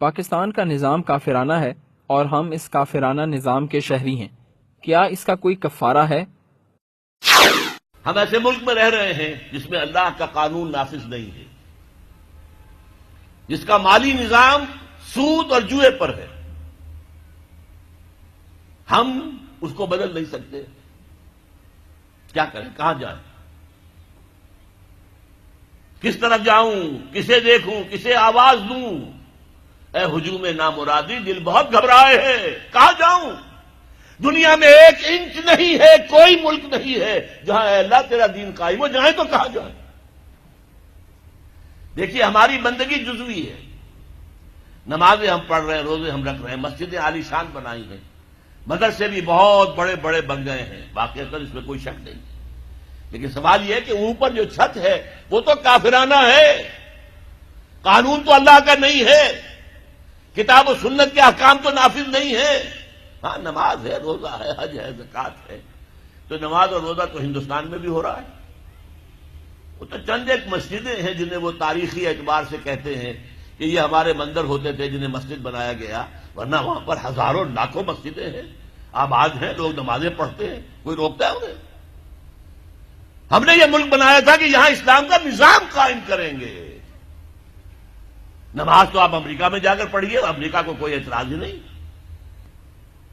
پاکستان کا نظام کافرانہ ہے اور ہم اس کافرانہ نظام کے شہری ہیں، کیا اس کا کوئی کفارہ ہے؟ ہم ایسے ملک میں رہ رہے ہیں جس میں اللہ کا قانون نافذ نہیں ہے، جس کا مالی نظام سود اور جوئے پر ہے. ہم اس کو بدل نہیں سکتے. کیا کریں؟ کہاں جائیں؟ کس طرف جاؤں؟ کسے دیکھوں؟ کسے آواز دوں؟ اے ہجوم نامرادی، دل بہت گھبرائے ہیں. کہاں جاؤں؟ دنیا میں ایک انچ نہیں ہے، کوئی ملک نہیں ہے جہاں اے اللہ تیرا دین قائم ہو. جائیں تو کہاں جائیں؟ دیکھیے، ہماری بندگی جزوی ہے. نمازیں ہم پڑھ رہے ہیں، روزے ہم رکھ رہے ہیں، مسجدیں عالی شان بنائی ہیں، مدرسے بھی بہت بڑے بڑے بن گئے ہیں، واقعات اس میں کوئی شک نہیں. لیکن سوال یہ ہے کہ اوپر جو چھت ہے وہ تو کافرانہ ہے. قانون تو اللہ کا نہیں ہے، کتاب و سنت کے احکام تو نافذ نہیں ہے. ہاں، نماز ہے، روزہ ہے، حج ہے، زکوٰۃ ہے. تو نماز اور روزہ تو ہندوستان میں بھی ہو رہا ہے. وہ تو چند ایک مسجدیں ہیں جنہیں وہ تاریخی اعتبار سے کہتے ہیں کہ یہ ہمارے مندر ہوتے تھے جنہیں مسجد بنایا گیا، ورنہ وہاں پر ہزاروں لاکھوں مسجدیں ہیں، آباد ہیں، لوگ نمازیں پڑھتے ہیں. کوئی روکتا ہے انہیں؟ ہم نے یہ ملک بنایا تھا کہ یہاں اسلام کا نظام قائم کریں گے. نماز تو آپ امریکہ میں جا کر پڑھیے، امریکہ کو کوئی اعتراض ہی نہیں.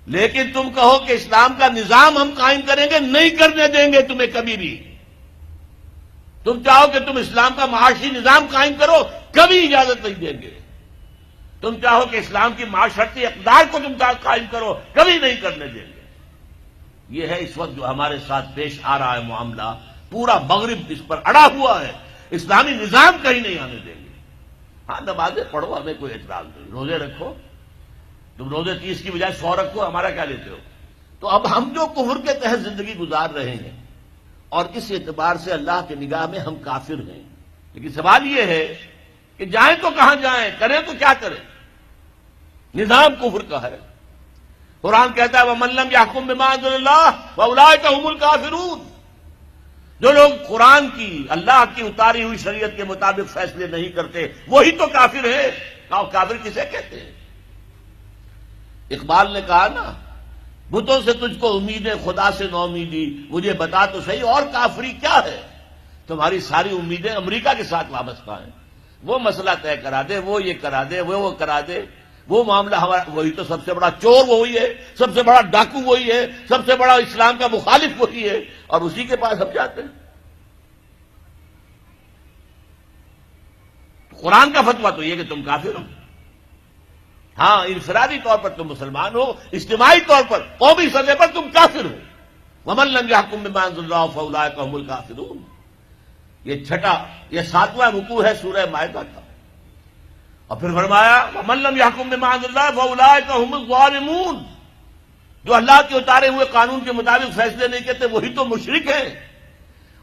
لیکن تم کہو کہ اسلام کا نظام ہم قائم کریں گے، نہیں کرنے دیں گے تمہیں کبھی بھی. تم چاہو کہ تم اسلام کا معاشی نظام قائم کرو، کبھی اجازت نہیں دیں گے. تم چاہو کہ اسلام کی معاشرتی اقدار کو تم قائم کرو، کبھی نہیں کرنے دیں گے. یہ ہے اس وقت جو ہمارے ساتھ پیش آ رہا ہے معاملہ. پورا مغرب اس پر اڑا ہوا ہے. اسلامی نظام کہیں نہیں آنے دیں گے. ہاں، نمازیں پڑھو، ہمیں کوئی اعتراض نہیں. روزے رکھو، تم روزے 30 کی بجائے 100 رکھو، ہمارا کیا لیتے ہو؟ تو اب ہم جو کفر کے تحت زندگی گزار رہے ہیں اور اس اعتبار سے اللہ کی نگاہ میں ہم کافر ہیں. لیکن سوال یہ ہے کہ جائیں تو کہاں جائیں، کریں تو کیا کریں؟ نظام کفر کا ہے. قرآن کہتا ہے وَمَن لَّمْ يَحْكُم بِمَا أَنزَلَ اللَّهُ فَأُولَٰئِكَ هُمُ الْكَافِرُونَ. جو لوگ قرآن کی، اللہ کی اتاری ہوئی شریعت کے مطابق فیصلے نہیں کرتے، وہی تو کافر ہے. کافر کسے کہتے ہیں؟ اقبال نے کہا نا، بتوں سے تجھ کو امید ہے، خدا سے نو امیدی، مجھے بتا تو صحیح اور کافری کیا ہے؟ تمہاری ساری امیدیں امریکہ کے ساتھ وابستہ ہیں. وہ مسئلہ طے کرا دے، وہ یہ کرا دے، وہ کرا دے. وہ معاملہ ہمارا، وہی تو سب سے بڑا چور وہی ہے، سب سے بڑا ڈاکو وہی ہے، سب سے بڑا اسلام کا مخالف وہی ہے، اور اسی کے پاس ہم جاتے ہیں. قرآن کا فتویٰ تو یہ کہ تم کافر ہو. ہاں، انفرادی طور پر تم مسلمان ہو، اجتماعی طور پر، قومی سطح پر تم کافر ہو. وَمَن لَّمْ يَحْكُم بِمَا أَنزَلَ اللَّهُ فَأُولَٰئِكَ هُمُ الْكَافِرُونَ. یہ 7واں رکوع ہے سورہ مائدہ کا. اور پھر فرمایا وَمَن لَّمْ يَحْكُم بِمَا أَنزَلَ اللَّهُ فَأُولَٰئِكَ هُمُ الظَّالِمُونَ. جو اللہ کے اتارے ہوئے قانون کے مطابق فیصلے نہیں کرتے وہی تو مشرک ہیں.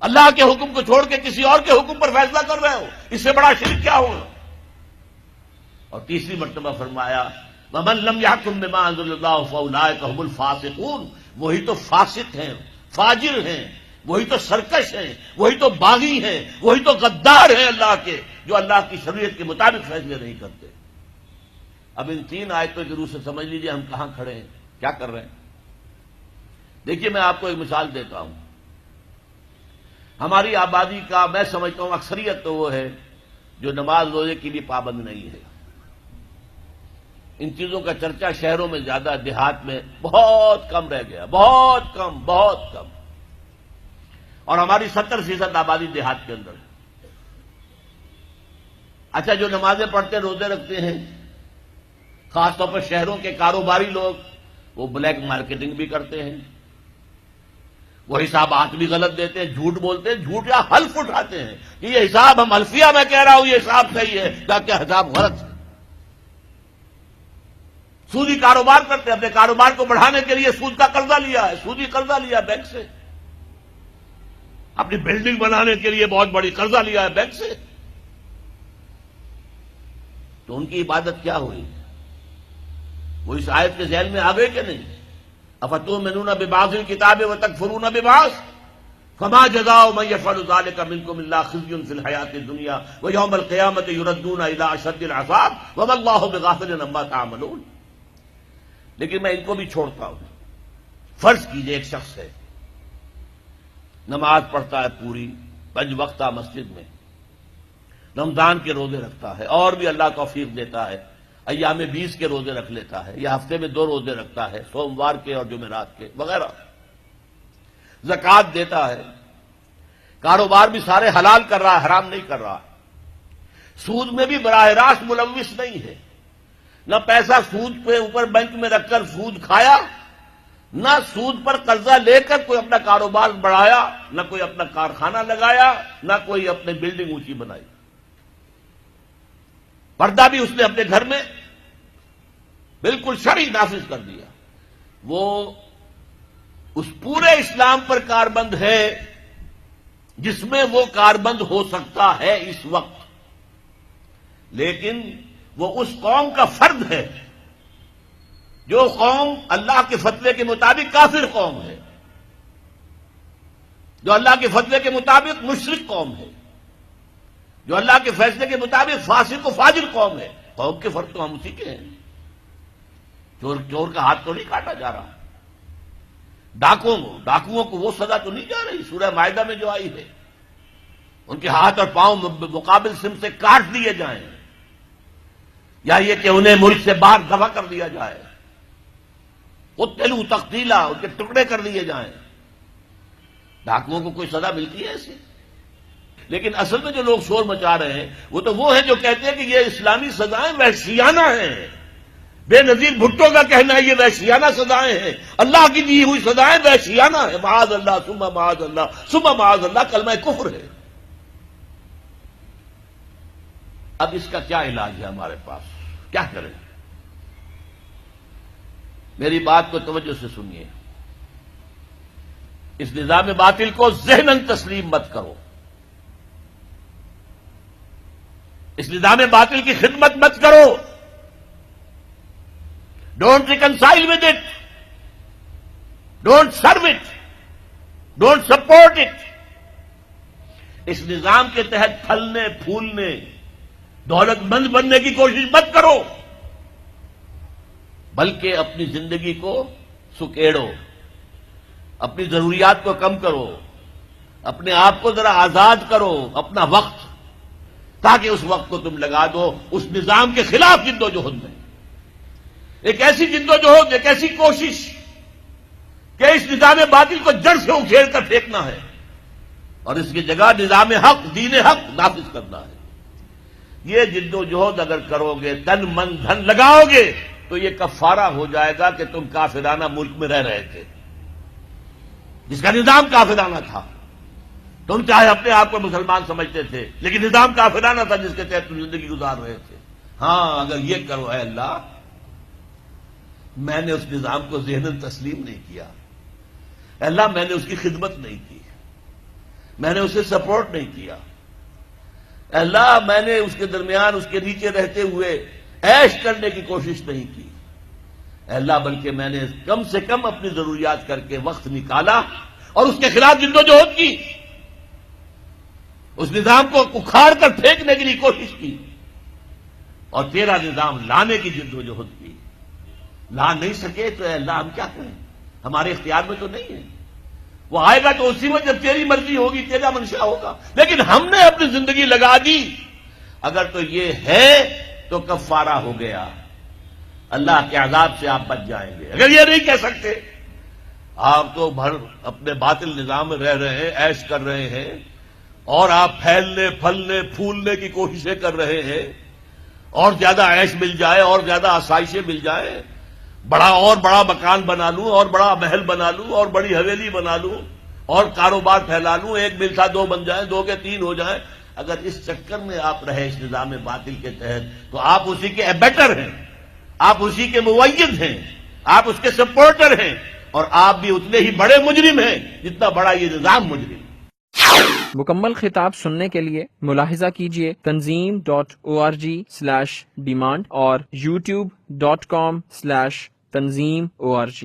اللہ کے حکم کو چھوڑ کے کسی اور کے حکم پر فیصلہ کر رہے ہو، اس سے بڑا شرک کیا ہوا؟ اور تیسری مرتبہ فرمایا وَمَن لَّمْ يَحْكُم بِمَا أَنزَلَ اللَّهُ فَأُولَٰئِكَ هُمُ الْفَاسِقُونَ. وہی تو فاسق ہیں، فاجر ہیں، وہی تو سرکش ہیں، وہی تو باغی ہیں، وہی تو غدار ہیں اللہ کے، جو اللہ کی شریعت کے مطابق فیصلے نہیں کرتے. اب ان 3 آیتوں کی روح سے سمجھ لیجئے ہم کہاں کھڑے ہیں، کیا کر رہے ہیں. دیکھیے، میں آپ کو ایک مثال دیتا ہوں. ہماری آبادی کا میں سمجھتا ہوں اکثریت تو وہ ہے جو نماز روزے کے لیے پابند نہیں ہے. ان چیزوں کا چرچا شہروں میں زیادہ، دیہات میں بہت کم رہ گیا، بہت کم، بہت کم. اور ہماری 70% آبادی دیہات کے اندر ہے. اچھا، جو نمازیں پڑھتے روزے رکھتے ہیں، خاص طور پر شہروں کے کاروباری لوگ، وہ بلیک مارکیٹنگ بھی کرتے ہیں، وہ حسابات بھی غلط دیتے ہیں، جھوٹ بولتے ہیں، جھوٹ یا حلف اٹھاتے ہیں کہ یہ حساب ہم حلفیہ میں کہہ رہا ہوں یہ حساب صحیح ہے، تاکہ حساب غلط ہے. سودی کاروبار کرتے ہیں، اپنے کاروبار کو بڑھانے کے لیے سود کا قرضہ لیا ہے، سودی قرضہ لیا بینک سے. اپنی بلڈنگ بنانے کے لیے بہت بڑی قرضہ لیا ہے بینک سے. تو ان کی عبادت کیا ہوئی؟ وہ اس آیت کے ذہن میں آ گئے کہ نہیں؟ افتؤمنون ببعض الکتاب وتکفرون ببعض فما جزاء من يفعل ذلك منكم الا خزي في الحياة الدنيا ويوم القيامة يردون الى اشد العذاب وما الله بغافل عما تعملون. لیکن میں ان کو بھی چھوڑتا ہوں. فرض کیجئے ایک شخص ہے، نماز پڑھتا ہے پوری 5 وقتہ مسجد میں، رمضان کے روزے رکھتا ہے، اور بھی اللہ توفیق دیتا ہے ایام 20 کے روزے رکھ لیتا ہے، یا ہفتے میں 2 روزے رکھتا ہے، سوموار کے اور جمعرات کے وغیرہ، زکوٰۃ دیتا ہے، کاروبار بھی سارے حلال کر رہا ہے، حرام نہیں کر رہا ہے، سود میں بھی براہ راست ملوث نہیں ہے، نہ پیسہ سود پہ اوپر بینک میں رکھ کر سود کھایا، نہ سود پر قرضہ لے کر کوئی اپنا کاروبار بڑھایا، نہ کوئی اپنا کارخانہ لگایا، نہ کوئی اپنی بلڈنگ اونچی بنائی. پردہ بھی اس نے اپنے گھر میں بالکل شرعی نافذ کر دیا. وہ اس پورے اسلام پر کاربند ہے جس میں وہ کاربند ہو سکتا ہے اس وقت، لیکن وہ اس قوم کا فرد ہے جو قوم اللہ کے فتوے کے مطابق کافر قوم ہے، جو اللہ کے فتوے کے مطابق مشرک قوم ہے، جو اللہ کے فیصلے کے مطابق فاسق و فاجر قوم ہے. قوم کے فرد تو ہم اسی کے ہیں. چور کا ہاتھ تو نہیں کاٹا جا رہا، ڈاکوؤں کو وہ سزا تو نہیں جا رہی سورہ مائدہ میں جو آئی ہے، ان کے ہاتھ اور پاؤں مقابل سم سے کاٹ دیے جائیں، یا یہ کہ انہیں ملک سے باہر دفع کر دیا جائے، قتلوا تقتیلا، ان کے ٹکڑے کر دیے جائیں. ڈاکوؤں کو کوئی سزا ملتی ہے ایسی؟ لیکن اصل میں جو لوگ شور مچا رہے ہیں وہ ہیں جو کہتے ہیں کہ یہ اسلامی سزائیں وحشیانہ ہیں. بے نظیر بھٹو کا کہنا ہے یہ وحشیانہ سزائیں ہیں، اللہ کی دی ہوئی سزائیں وحشیانہ ہیں. معاذ اللہ ثم معاذ اللہ ثم معاذ اللہ کلمہ کفر ہے. اب اس کا کیا علاج ہے ہمارے پاس؟ کیا کریں؟ میری بات کو توجہ سے سنیے. اس نظام باطل کو ذہناً تسلیم مت کرو، اس نظام باطل کی خدمت مت کرو. Don't reconcile with it, don't serve it, don't support it. اس نظام کے تحت پھلنے پھولنے دولت مند بننے کی کوشش مت کرو، بلکہ اپنی زندگی کو سکیڑو، اپنی ضروریات کو کم کرو، اپنے آپ کو ذرا آزاد کرو، اپنا وقت، تاکہ اس وقت کو تم لگا دو اس نظام کے خلاف جدوجہد میں. ایک ایسی جدوجہد، ایک ایسی کوشش کہ اس نظام باطل کو جڑ سے اکھیڑ کر پھینکنا ہے اور اس کی جگہ نظام حق، دین حق نافذ کرنا ہے. یہ جدوجہد اگر کرو گے، تن من دھن لگاؤ گے، تو یہ کفارہ ہو جائے گا کہ تم کافرانہ ملک میں رہ رہے تھے، جس کا نظام کافرانہ تھا. تم چاہے اپنے آپ کو مسلمان سمجھتے تھے، لیکن نظام کافرانہ تھا جس کے تحت تم زندگی گزار رہے تھے. ہاں اگر یہ کرو، اے اللہ میں نے اس نظام کو ذہناً تسلیم نہیں کیا، اے اللہ میں نے اس کی خدمت نہیں کی، میں نے اسے سپورٹ نہیں کیا، اے اللہ میں نے اس کے درمیان اس کے نیچے رہتے ہوئے عیش کرنے کی کوشش نہیں کی، اے اللہ بلکہ میں نے کم سے کم اپنی ضروریات کر کے وقت نکالا اور اس کے خلاف جدوجہد کی، اس نظام کو اکھاڑ کر پھینکنے کے لیے کوشش کی، اور تیرا نظام لانے کی جدوجہد کی. لا نہیں سکے تو اے اللہ ہم کیا کریں؟ ہمارے اختیار میں تو نہیں ہے. وہ آئے گا تو اسی وقت جب تیری مرضی ہوگی، تیرا منشا ہوگا. لیکن ہم نے اپنی زندگی لگا دی. اگر تو یہ ہے تو کفارہ ہو گیا، اللہ کے عذاب سے آپ بچ جائیں گے. اگر یہ نہیں کہہ سکتے، آپ تو بھر اپنے باطل نظام میں رہ رہے ہیں، عیش کر رہے ہیں، اور آپ پھیلنے پھلنے پھولنے کی کوششیں کر رہے ہیں، اور زیادہ عیش مل جائے اور زیادہ آسائشیں مل جائیں، بڑا مکان بنا لوں اور بڑا محل بنا لوں اور بڑی حویلی بنا لوں اور کاروبار پھیلا لوں، 1 مل تھا 2 بن جائیں، 2 کے 3 ہو جائیں. اگر اس چکر میں آپ رہے اس نظام باطل کے تحت، تو آپ اسی کے ایبیٹر ہیں، آپ اسی کے مؤید ہیں، آپ اس کے سپورٹر ہیں، اور آپ بھی اتنے ہی بڑے مجرم ہیں جتنا بڑا یہ نظام مجرم. مکمل خطاب سننے کے لیے ملاحظہ کیجیے tanzeem.org/demand اور youtube.com/tanzeemorg.